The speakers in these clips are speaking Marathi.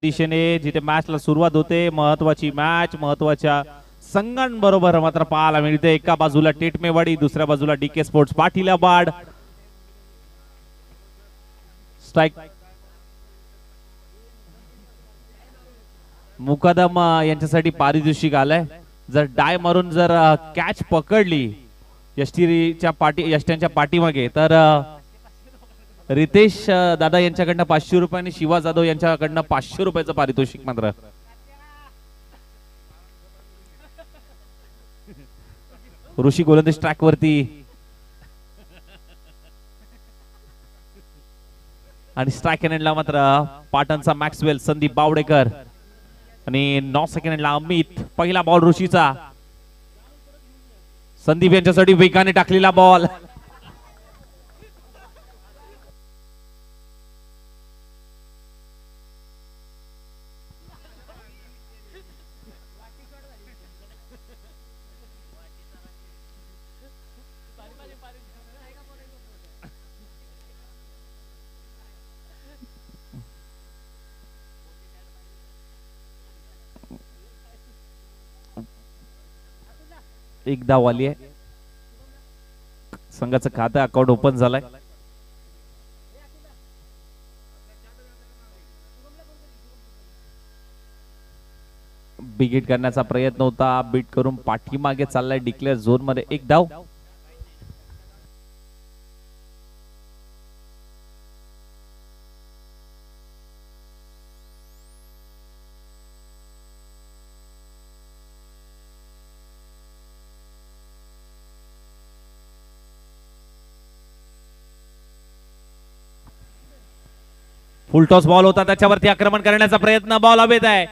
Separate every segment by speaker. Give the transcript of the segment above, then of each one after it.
Speaker 1: दिशेने जिथे मॅचला सुरुवात होते, महत्वाची मॅच महत्वाच्या संघांबरोबर मात्र पाहायला मिळते। एका बाजूला टेटमेवाडी, दुसऱ्या बाजूला डीके स्पोर्ट्स पाटीलाबाड। स्ट्राइक मुकादम यांच्यासाठी पारितोषिक आलंय। जर डाय मारून जर कॅच पकडली यष्ट्यांच्या पाठीमागे तर रितेश दादा यांच्याकडनं 500 रुपये आणि शिवा जाधव यांच्याकडनं 500 रुपयाचं पारितोषिक मात्र। ऋषी गोलंदाज ट्रॅक वरती आणि स्ट्राइक एंडला मात्र पाटणचा मॅक्सवेल संदीप बावडेकर आणि 9 सेकंडला अमित। पहिला बॉल ऋषीचा, संदीप यांच्यासाठी वेगाने टाकलेला बॉल। एक धाव आली आहे, संघाचं खातं अकाउंट ओपन झालंय। बिग हिट करण्याचा प्रयत्न होता, बीट करून पाठीमागे चाललाय डिक्लेअर झोन मध्ये। एक धाव। फुल टॉस बॉल होता, त्याच्यावरती आक्रमण करण्याचा प्रयत्न, बॉल हवेत आहे,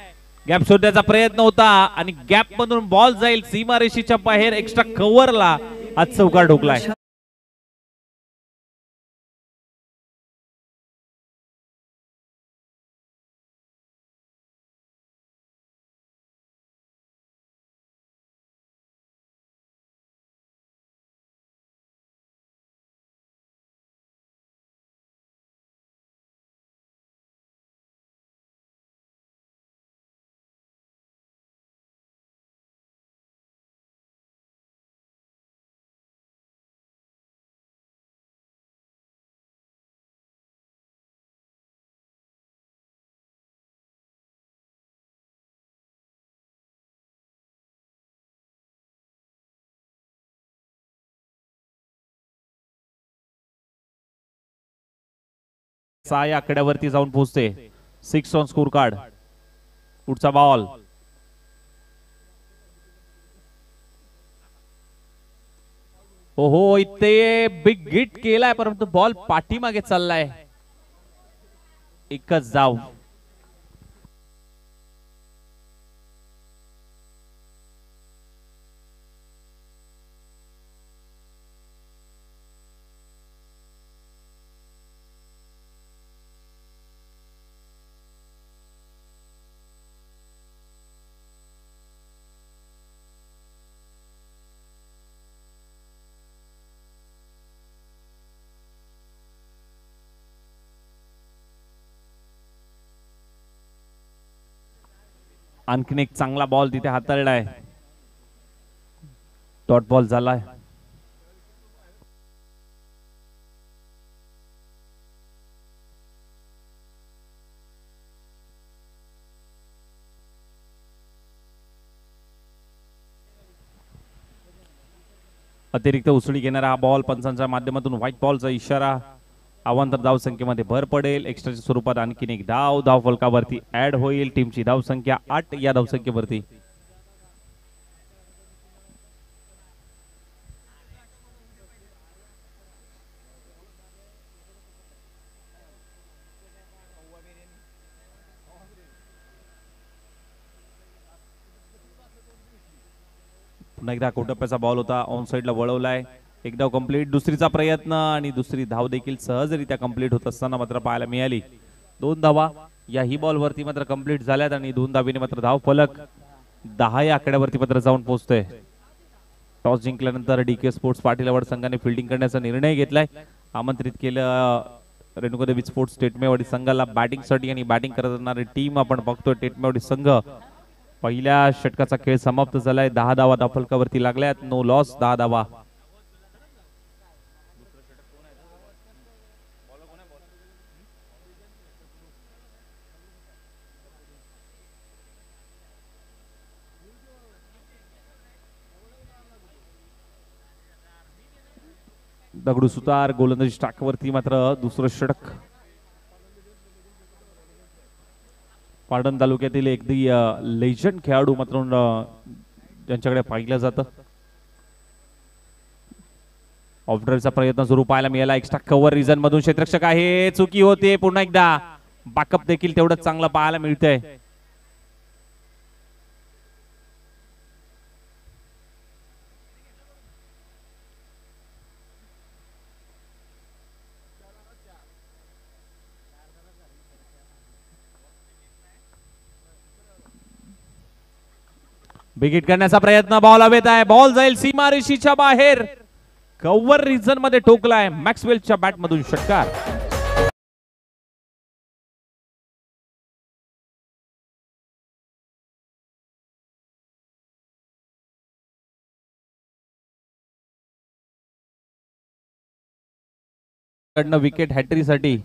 Speaker 1: गॅप शोधण्याचा प्रयत्न होता आणि गॅप मधून बॉल जाईल सीमारेषेच्या बाहेर। एक्स्ट्रा कव्हरला आज चौकार ठोकलाय। या आकड्यावरती जाऊन पोहोचते। 6 ऑन स्कोर कार्ड। पुढचा बॉल हो इथे बिग हिट केलाय, परंतु बॉल पाठीमागे चाललाय। एकच धाव। आणखीन एक चांगला बॉल तिथे हाताळलाय, डॉट बॉल झालाय। अतिरिक्त उसळी घेणारा हा बॉल, पंचांच्या माध्यमातून व्हाईट बॉलचा इशारा। अवांतर धाव संख्येमध्ये भर पडेल। एक्स्ट्राच्या स्वरूपात आणखीन एक धाव धाव फलकावरती ऍड होईल। टीमची धाव संख्या 8 या धाव संख्येवरती। पुन्हा एकदा कोटप्प्याचा बॉल होता, ऑन साइडला वळवलाय। एक धाव कंप्लीट। दुसरीचा प्रयत्न आणि दुसरी धाव देखील सहजरित्या कंप्लीट होत असताना मात्र पाहायला मिळाली। 2 धावा याही बॉल वरती मात्र कंप्लीट झाल्यात आणि 2 धावीने मात्र धाव फलक 10 या आकड्यावरती मात्र जाऊन पोहोचतोय। टॉस जिंकल्यानंतर डीके स्पोर्ट्स पाटीलाबाड संघाने फिल्डिंग करण्याचा निर्णय घेतलाय। आमंत्रित केलं रेणुकादेवी स्पोर्ट्स टेटमेवाडी संघाला बॅटिंगसाठी आणि बॅटिंग करणारी टीम आपण बघतोय. टेटमेवाडी संघ पहिल्या षटकाचा खेळ समाप्त झालाय. 10 धावा धाफलकावरती लागल्यात. नो लॉस 10 धावा. दगडू सुतार गोलंदाजी स्टाकवरती मात्र दुसरं षटक. पाटण तालुक्यातील एकदी लेजंड खेळाडू मात्र ज्यांच्याकडे पाहिलं जातं. ऑफ ड्राईव्हचा प्रयत्न सुरू पाहायला मिळाला. एक्स्ट्रा कव्हर रिझन मधून क्षेत्ररक्षक आहे. चुकी होते. पुन्हा एकदा बॅकअप देखील तेवढंच चांगलं पाहायला मिळतंय. बिगिट करण्याचा प्रयत्न. बॉल हवेत आहे. बॉल जाईल सीमारेषेच्या बाहेर. कव्हर रिझन मध्ये ठोकलाय. मॅक्सवेलच्या बॅट मधून षटकार. विकेट हॅट्री साठी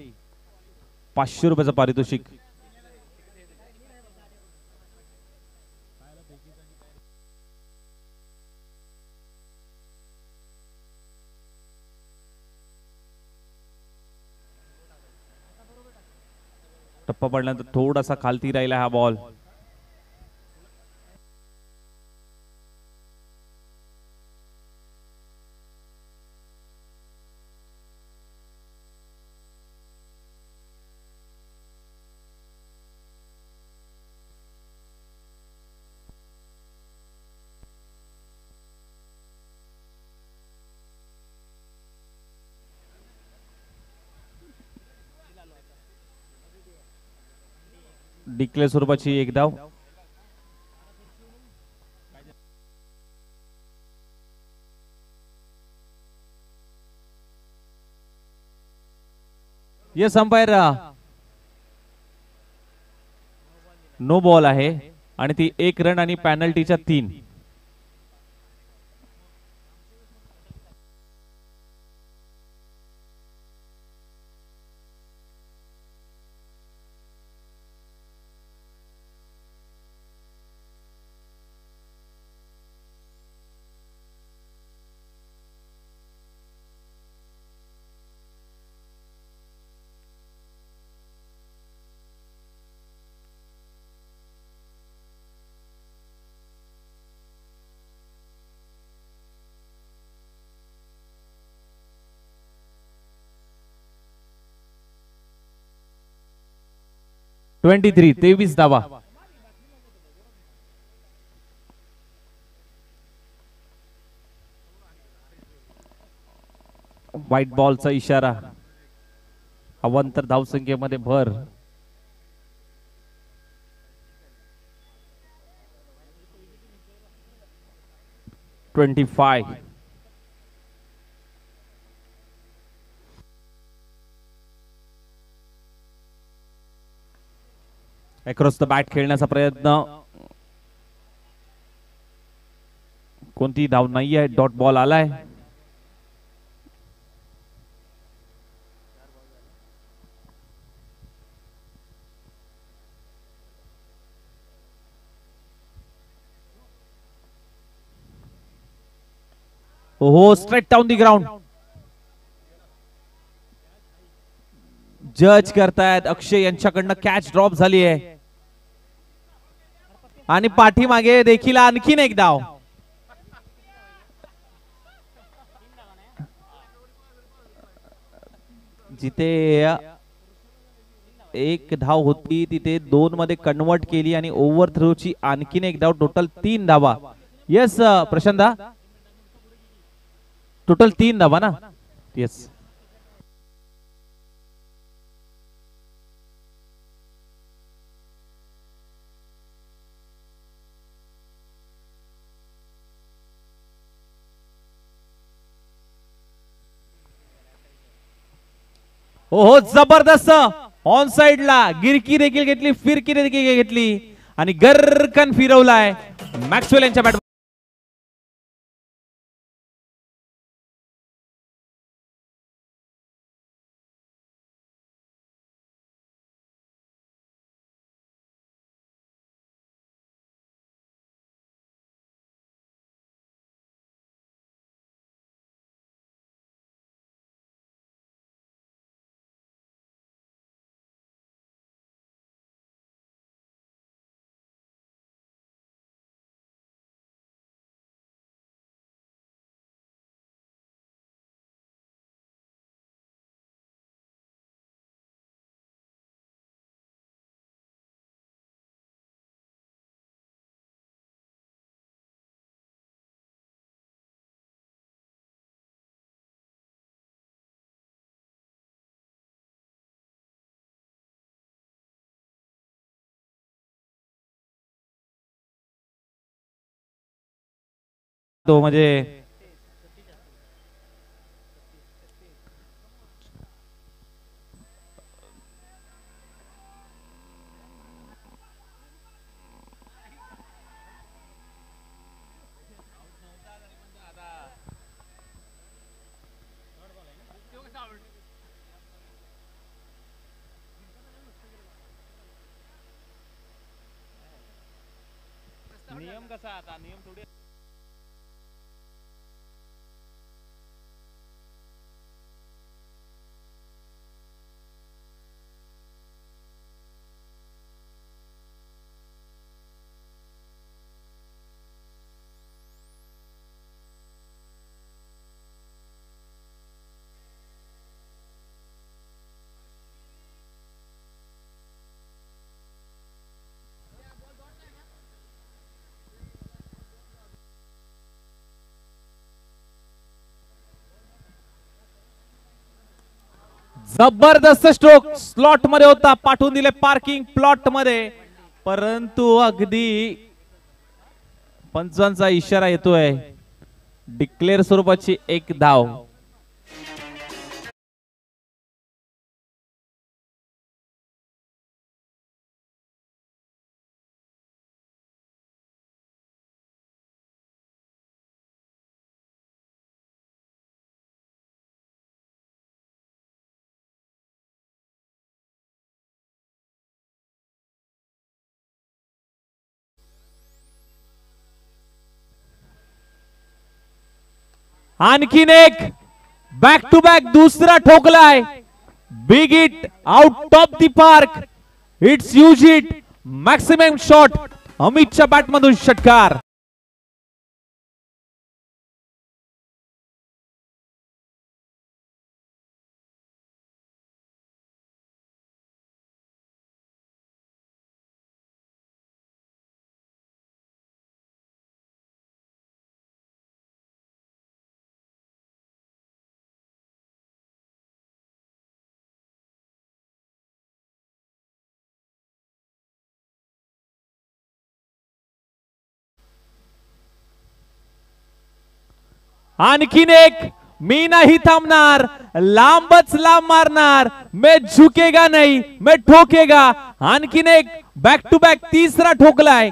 Speaker 1: 500 रुपयाचं पारितोषिक. टप्पा पडल्यानंतर थोडासा खालती राहिला हा बॉल. डिक्लेअर स्वरूपाची एक धाव. येस अंपायर नो बॉल आहे आणि ती 1 रन आणि पॅनल्टीच्या 3. तेवीस धावा. व्हाईट बॉलचा इशारा. अवांतर धावसंख्येमध्ये भर. $25. अक्रॉस द बॅट खेळण्याचा प्रयत्न. कोणती धाव नाही आहे. डॉट बॉल आलाय. ओहो स्ट्रेट डाउन दी ग्राउंड. जज करतायत. अक्षय यांच्याकडनं कॅच ड्रॉप झाली आहे आणि पाठीमागे देखील आणखीन एक धाव. जिथे 1 धाव होती तिथे 2 मध्ये कन्वर्ट केली आणि ओव्हर थ्रो ची आणखीन एक धाव. टोटल 3 धावा. येस प्रशांत टोटल 3 धावा ना. येस हो हो, जबरदस्त ऑन साइडला गिरकी देखील घेतली, फिरकी देखील घेतली आणि गरकन फिरवलाय मॅक्सवेल यांच्या बॅट. तो म्हणजे नियम कसा आता नियम थोडी. जबरदस्त स्ट्रोक स्लॉट मध्ये होता, पाठवून दिले पार्किंग प्लॉट मध्ये, परंतु अगदी पंचांचा इशारा येतोय, डिक्लेअर स्वरूपाची एक धाव. आणखीन एक बॅक टू बॅक दुसरा ठोकलाय, big hit out of the park, it's huge hit, maximum shot, अमितच्या बॅट मधून षटकार. आणखीन एक, मी नाही थांबणार, लांबच लांब मारणार, मैं झुकेगा नहीं मैं ठोकेगा. आणखीन एक बॅक टू बॅक तिसरा ठोकलाय.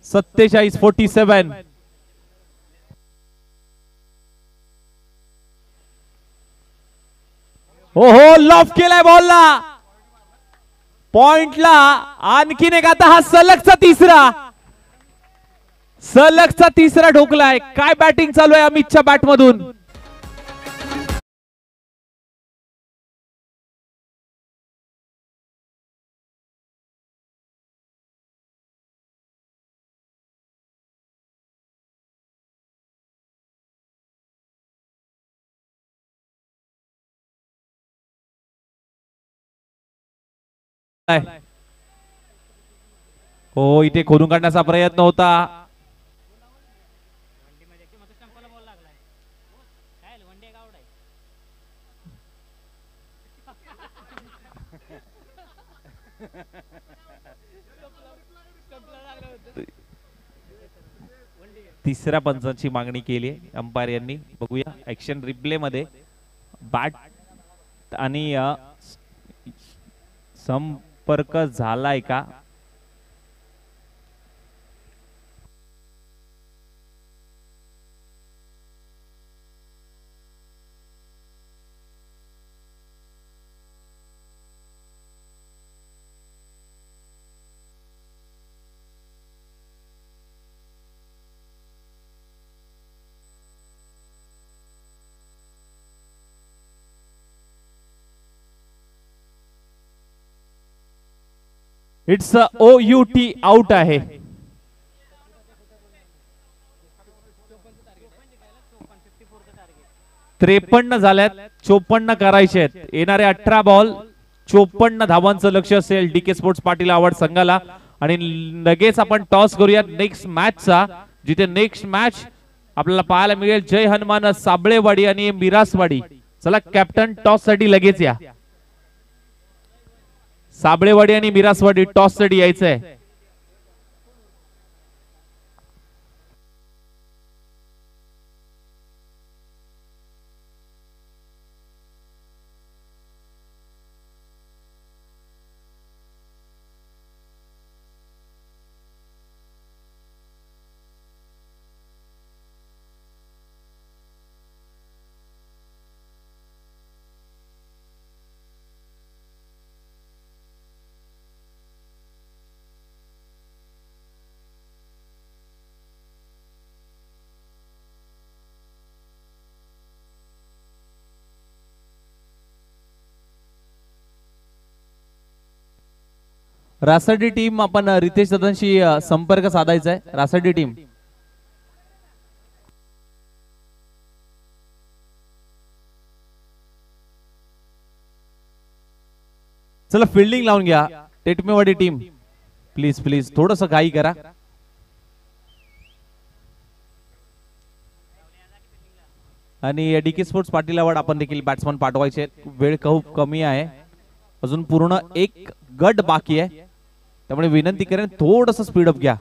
Speaker 1: सत्तेचाळीस 47. हो हो, लॉफ केलाय बॉलला, पॉइंटला. आणखीन एक, आता हा सलगचा तिसरा ठोकलाय. काय बॅटिंग चालू आहे अमितच्या बॅट मधून. हो, इथे खोदून काढण्याचा प्रयत्न होता. तिसऱ्या पंचांची मागणी केली आहे अंपायर यांनी. बघूया ऍक्शन रिप्ले मध्ये बॅट आणि संपर्क झालाय का. इट्स OUT आउट आहे. त्रेपन्न झाल्यात, 54 करायचे आहेत. येणारे 18 बॉल 54 धावांचं लक्ष असेल DK स्पोर्ट्स पाटील आवड संघाला. आणि लगेच आपण टॉस करूया नेक्स्ट मॅचचा, जिथे नेक्स्ट मॅच आपल्याला पाहायला मिळेल जय हनुमान साबळेवाडी आणि मिरासवाडी. चला कॅप्टन टॉस साठी लगेच या. साबळेवाडी आणि मिरासवाडी टॉस साठी यायचंय. रासडी टीम आपण रितेश दादांशी संपर्क साधायचा आहे. रासडी टीम चला फिल्डिंग लावून घ्या. टेटमेवाडी टीम प्लीज प्लीज थोडस घाई करा. आणि DK स्पोर्ट्स पाटील आवड आपण देखील बॅट्समन पाठवायचे. वेळ खूप कमी आहे, अजून पूर्ण एक गट बाकी आहे, त्यामुळे विनंती करेन थोडस स्पीडअप घ्या.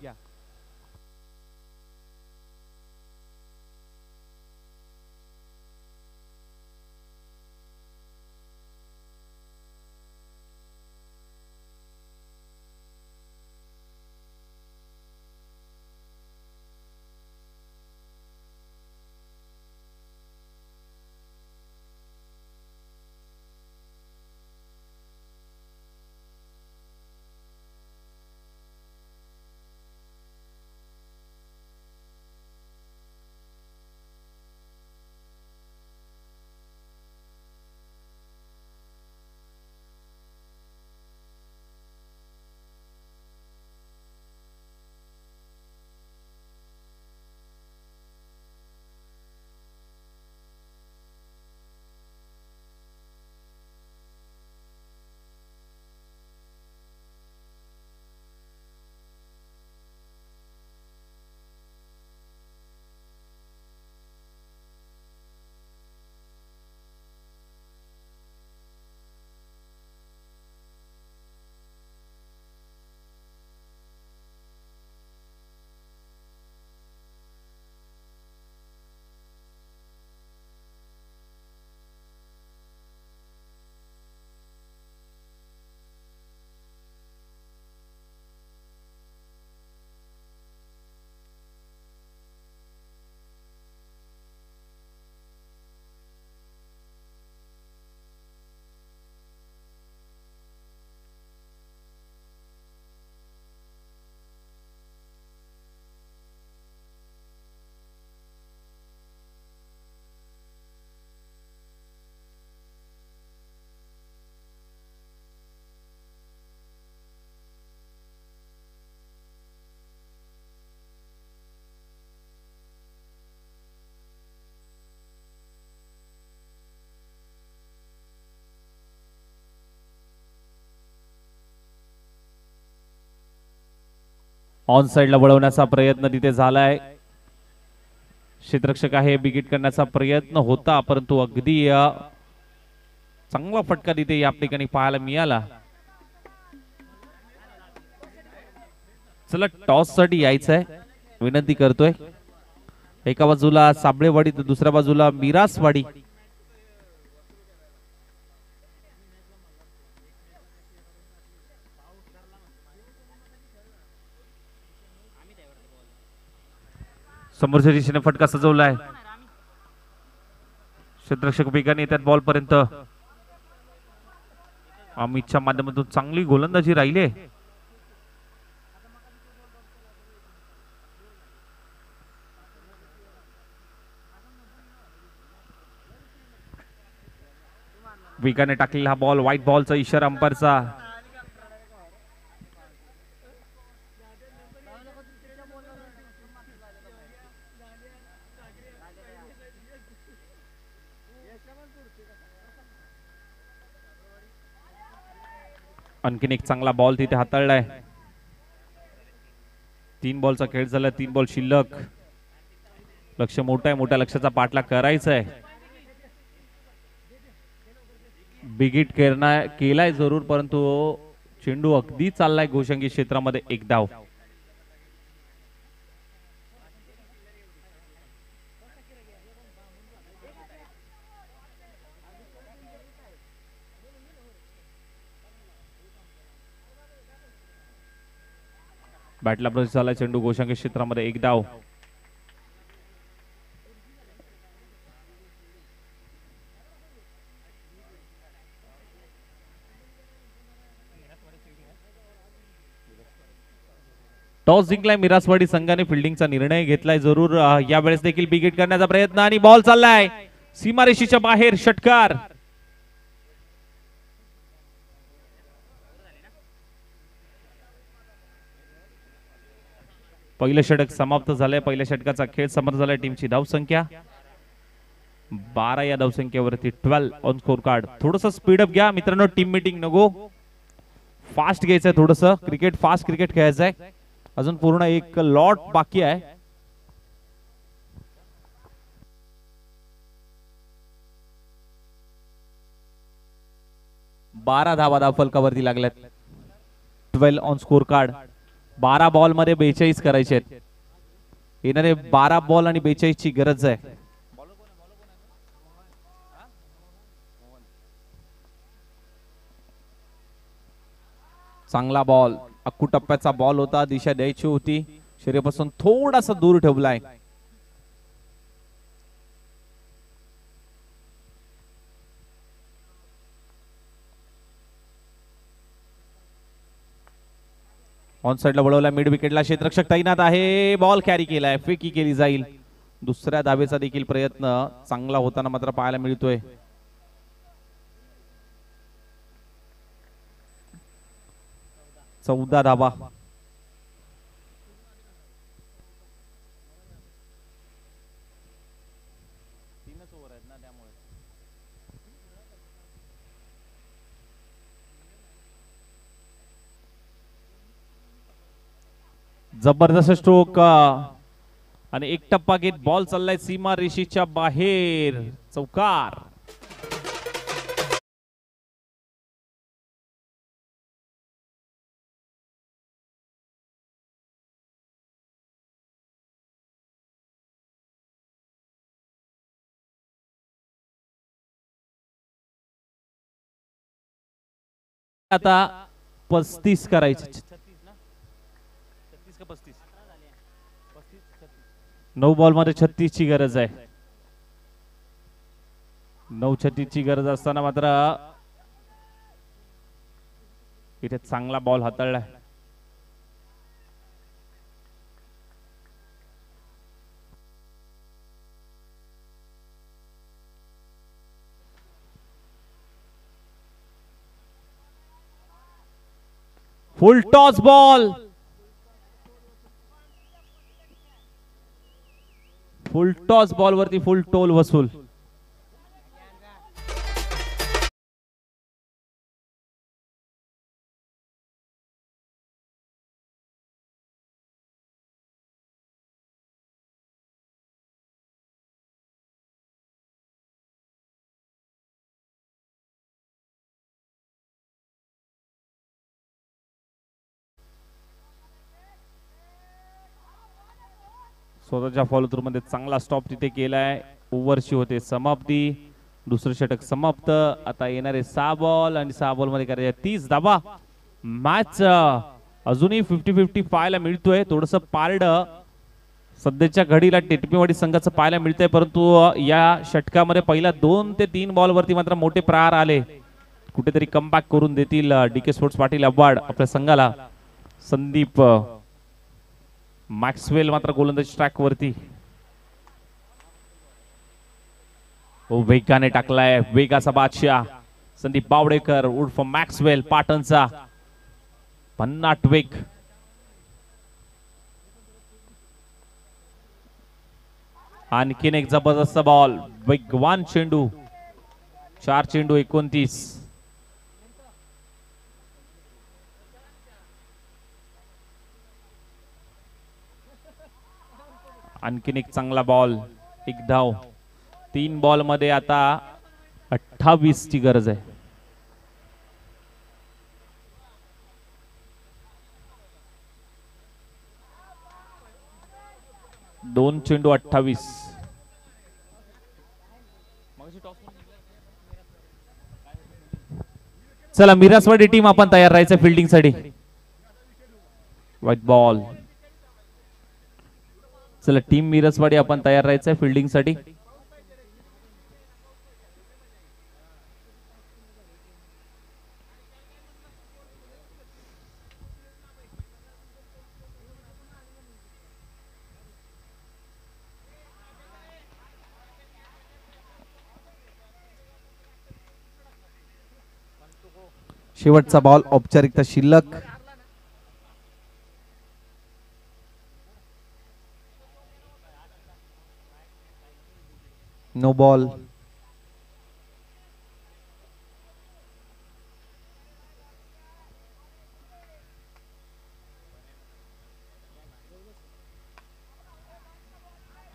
Speaker 1: ऑन साइडला वळवण्याचा प्रयत्न तिथे झालाय. क्षेत्ररक्षक आहे, बिगिट करण्याचा प्रयत्न होता, परंतु अगदी चांगला फटका तिथे या ठिकाणी पाहायला मिळाला. चला टॉस साठी यायचं आहे, विनंती करतोय. एका बाजूला साबळेवाडी तर दुसऱ्या बाजूला मिरासवाडी. समोरच्या दिशेने फटका सजवलाय. क्षेत्ररक्षक वेगाने येतात बॉल पर्यंत. अमितच्या माध्यमातून चांगली गोलंदाजी राहिली. वेगाने टाकलेला हा बॉल, व्हाईट बॉलचा इशारा अंपायरचा. आणखीन एक चांगला बॉल तिथे हाताळलाय. 3 बॉलचा खेळ झाला, 3 बॉल शिल्लक. लक्ष मोठा आहे, मोठ्या लक्षाचा पाठलाग करायचा आहे. बिगिट केलाय जरूर, परंतु चेंडू अगदी चाललाय घोषंगी क्षेत्रामध्ये. एक धाव. बॅटला ब्रश झाला, चेंडू घोषंगी क्षेत्रामध्ये. एक धाव. टॉस जिंकलाय मिरासवाडी संघाने, फिल्डिंगचा निर्णय घेतलाय जरूर. यावेळेस देखील बिगिट करण्याचा प्रयत्न आणि बॉल चाललाय सीमारेषेच्या बाहेर. षटकार. पहिलं षटक समाप्त झालंय. पहिल्या षटकाचा खेळ समाप्त झालाय. टीमची धावसंख्या 12 या धावसंख्येवरती 12 ऑन स्कोर कार्ड. थोडस स्पीड अप घ्या मित्रांनो, टीम मीटिंग नको, फास्ट घ्यायचंय थोडस. क्रिकेट फास्ट क्रिकेट खेळायचंय. अजून पूर्ण एक लॉट बाकी आहे. बारा धावा धावफलकावरती लागल्यात. 12 ऑन स्कोर कार्ड. 12 बॉल मध्ये 42 करायचे आहेत. येणारे 12 बॉल आणि 42 ची गरज आहे. चांगला बॉल, अक्कू टप्प्याचा बॉल होता, दिशा द्यायची होती, शरीरापासून थोडासा दूर ठेवलाय. ऑन साइडला वळवला, मिड विकेटला क्षेत्ररक्षक तैनात आहे. बॉल कॅरी केलाय, फेकी केली जाईल. दुसऱ्या धावेचा देखील प्रयत्न चांगला होताना मात्र पाहायला मिळतोय. चौदा धावा. जबरदस्त स्ट्रोक आणि एक टप्पा घेत बॉल चाललाय सीमा रेषेच्या बाहेर. चौकार. आता 35 करायचे. 9 बॉल मध्ये 36 ची गरज आहे. 9-36 ची गरज असताना मात्र इथे चांगला बॉल हाताळलाय. Full toss ball. Full toss ball वरती फुल टोल वसूल. स्वतःच्या फॉलो थ्रू मध्ये चांगला स्टॉप तिथे केलाय. ओव्हरची होते समाप्ती. दुसरं षटक समाप्त. आता येणारे 6 बॉल आणि 6 बॉल मध्ये करायचे 30 धावा. मॅच अजूनही 50-50 पाहायला मिळतोय. थोडस पारड सध्याच्या घडीला टिटमीवाडी संघाचं पाहायला मिळतंय, परंतु या षटकामध्ये पहिल्या 2 ते 3 बॉल वरती मात्र मोठे प्रहार आले. कुठेतरी कमबॅक करून देतील डीके स्पोर्ट्स पाटील अवॉर्ड आपल्या संघाला. संदीप मॅक्सवेल मात्र गोलंदाजी ट्रॅक वरती. वेगाने टाकलाय, वेगाचा बादशाह संदीप बावडेकर उर्फ मॅक्सवेल पाटणचा. भन्नाट वेग. आणखीन एक जबरदस्त बॉल. वेगवान चेंडू. 4 चेंडू 29. आणखीन एक चांगला बॉल. 1 धाव. 3 बॉल मध्ये आता 28 ची गरज आहे. 2 चेंडू 28. चला मिरासवाडी टीम आपण तयार राहायचं फिल्डिंग साठी. White ball. चला टीम मिरसवाडी आपण तयार राहायचं फिल्डिंग साठी.
Speaker 2: शेवटचा बॉल औपचारिकता शिल्लक. No ball.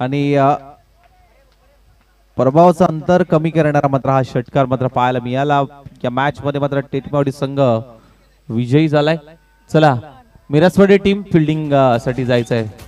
Speaker 2: आणि प्रभावाचं अंतर कमी करणारा मात्र हा षटकार मात्र पाहायला मिळाला. या मॅच मध्ये मात्र टिटमीवाडी संघ विजयी झालाय. चला मिरसवाडी टीम फिल्डिंग साठी जायचं आहे.